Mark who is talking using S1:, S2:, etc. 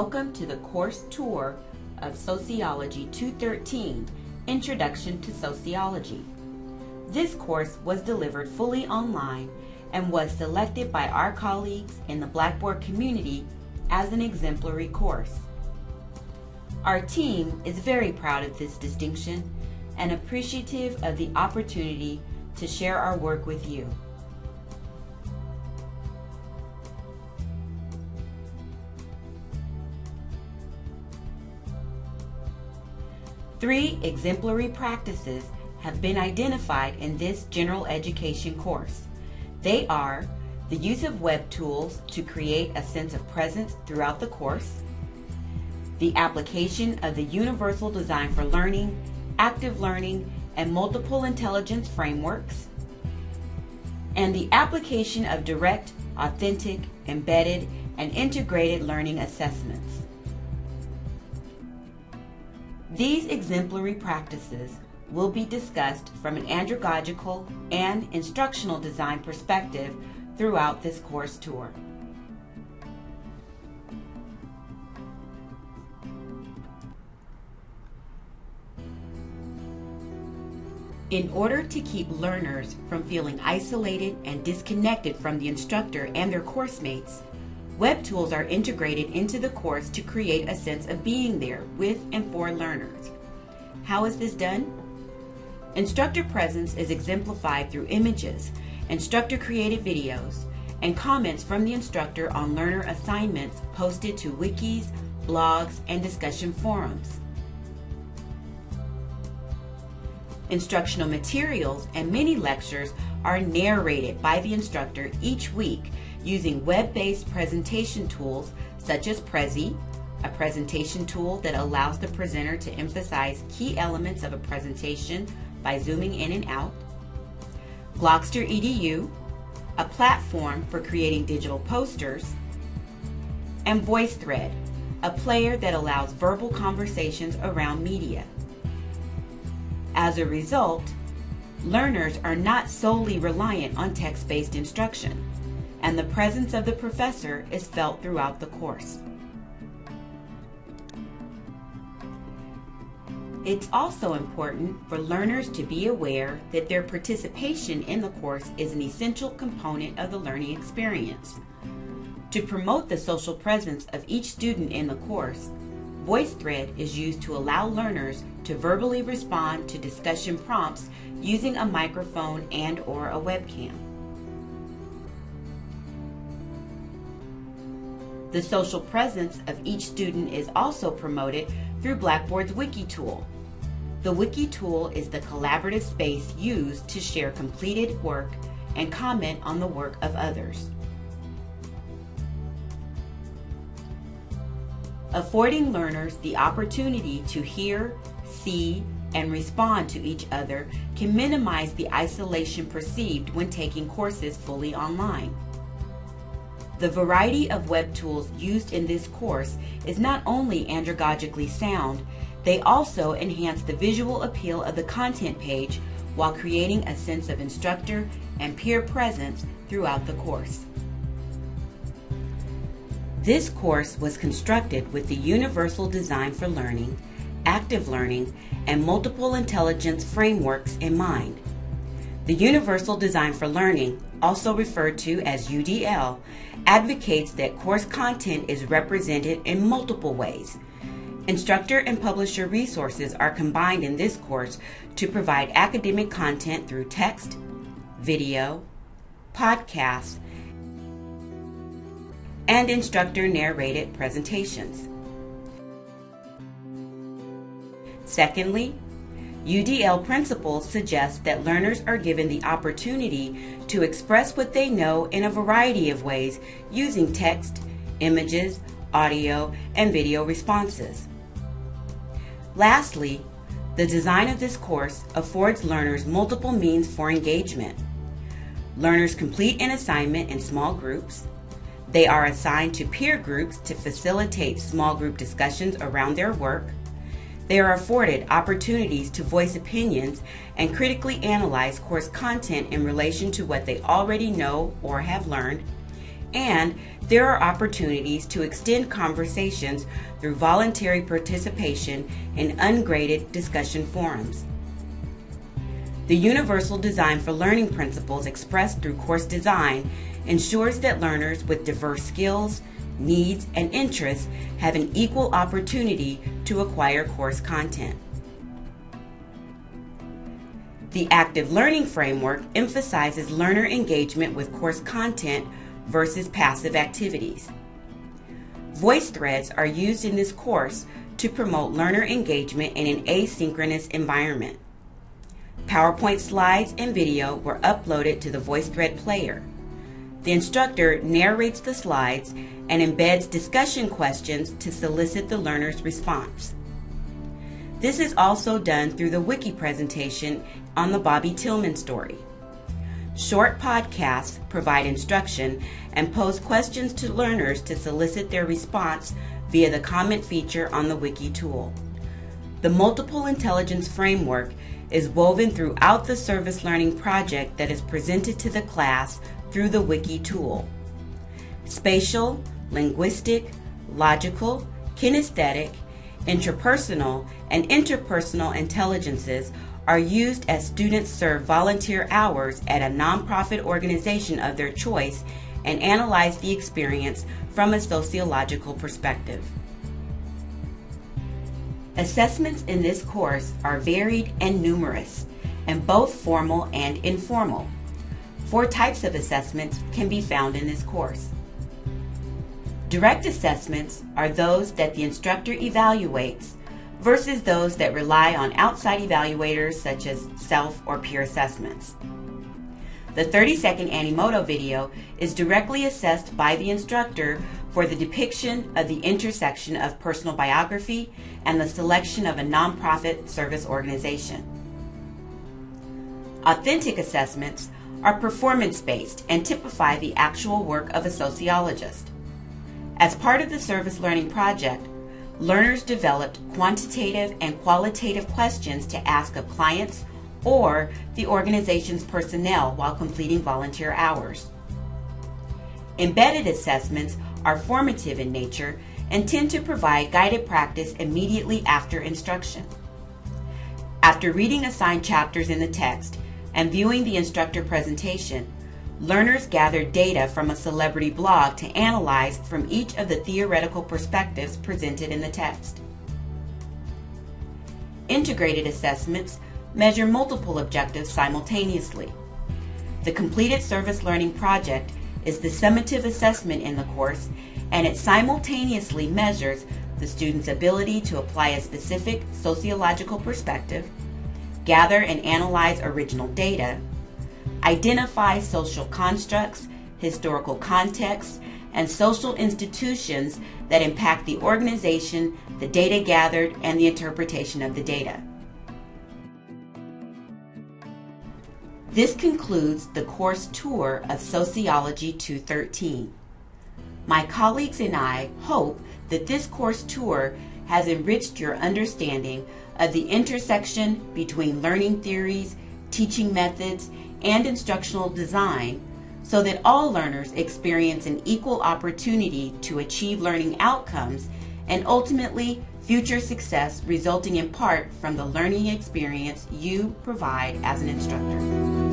S1: Welcome to the course tour of Sociology 213, Introduction to Sociology. This course was delivered fully online and was selected by our colleagues in the Blackboard community as an exemplary course. Our team is very proud of this distinction and appreciative of the opportunity to share our work with you. Three exemplary practices have been identified in this general education course. They are the use of web tools to create a sense of presence throughout the course, the application of the Universal Design for Learning, Active Learning, and Multiple Intelligence frameworks, and the application of direct, authentic, embedded, and integrated learning assessments. These exemplary practices will be discussed from an andragogical and instructional design perspective throughout this course tour. In order to keep learners from feeling isolated and disconnected from the instructor and their course mates, web tools are integrated into the course to create a sense of being there with and for learners. How is this done? Instructor presence is exemplified through images, instructor-created videos, and comments from the instructor on learner assignments posted to wikis, blogs, and discussion forums. Instructional materials and mini lectures are narrated by the instructor each week using web-based presentation tools such as Prezi, a presentation tool that allows the presenter to emphasize key elements of a presentation by zooming in and out, Glogster EDU, a platform for creating digital posters, and VoiceThread, a player that allows verbal conversations around media. As a result, learners are not solely reliant on text-based instruction, and the presence of the professor is felt throughout the course. It's also important for learners to be aware that their participation in the course is an essential component of the learning experience. To promote the social presence of each student in the course, VoiceThread is used to allow learners to verbally respond to discussion prompts using a microphone and/or a webcam. The social presence of each student is also promoted through Blackboard's Wiki tool. The Wiki tool is the collaborative space used to share completed work and comment on the work of others. Affording learners the opportunity to hear, see, and respond to each other can minimize the isolation perceived when taking courses fully online. The variety of web tools used in this course is not only andragogically sound, they also enhance the visual appeal of the content page while creating a sense of instructor and peer presence throughout the course. This course was constructed with the Universal Design for Learning, Active Learning, and Multiple Intelligence frameworks in mind. The Universal Design for Learning, also referred to as UDL, advocates that course content is represented in multiple ways. Instructor and publisher resources are combined in this course to provide academic content through text, video, podcasts, and instructor-narrated presentations. Secondly, UDL principles suggest that learners are given the opportunity to express what they know in a variety of ways using text, images, audio, and video responses. Lastly, the design of this course affords learners multiple means for engagement. Learners complete an assignment in small groups. They are assigned to peer groups to facilitate small group discussions around their work. They are afforded opportunities to voice opinions and critically analyze course content in relation to what they already know or have learned. and there are opportunities to extend conversations through voluntary participation in ungraded discussion forums. The universal design for learning principles expressed through course design ensures that learners with diverse skills, needs, and interests have an equal opportunity to acquire course content. The active learning framework emphasizes learner engagement with course content versus passive activities. Voice threads are used in this course to promote learner engagement in an asynchronous environment. PowerPoint slides and video were uploaded to the VoiceThread player. The instructor narrates the slides and embeds discussion questions to solicit the learner's response. This is also done through the wiki presentation on the Bobby Tillman story. Short podcasts provide instruction and pose questions to learners to solicit their response via the comment feature on the wiki tool. The multiple intelligence framework is woven throughout the service learning project that is presented to the class through the wiki tool. Spatial, linguistic, logical, kinesthetic, intrapersonal, and interpersonal intelligences are used as students serve volunteer hours at a nonprofit organization of their choice and analyze the experience from a sociological perspective. Assessments in this course are varied and numerous, and both formal and informal. 4 types of assessments can be found in this course. Direct assessments are those that the instructor evaluates versus those that rely on outside evaluators such as self or peer assessments. The 30-second Animoto video is directly assessed by the instructor for the depiction of the intersection of personal biography and the selection of a nonprofit service organization. Authentic assessments are performance-based and typify the actual work of a sociologist. As part of the service learning project, learners developed quantitative and qualitative questions to ask of clients or the organization's personnel while completing volunteer hours. Embedded assessments are formative in nature and tend to provide guided practice immediately after instruction. After reading assigned chapters in the text and viewing the instructor presentation, learners gathered data from a celebrity blog to analyze from each of the theoretical perspectives presented in the text. Integrated assessments measure multiple objectives simultaneously. The completed service learning project is the summative assessment in the course, and it simultaneously measures the student's ability to apply a specific sociological perspective, gather and analyze original data, identify social constructs, historical contexts, and social institutions that impact the organization, the data gathered, and the interpretation of the data. This concludes the course tour of Sociology 213. My colleagues and I hope that this course tour has enriched your understanding of the intersection between learning theories, teaching methods, and instructional design so that all learners experience an equal opportunity to achieve learning outcomes and ultimately future success resulting in part from the learning experience you provide as an instructor.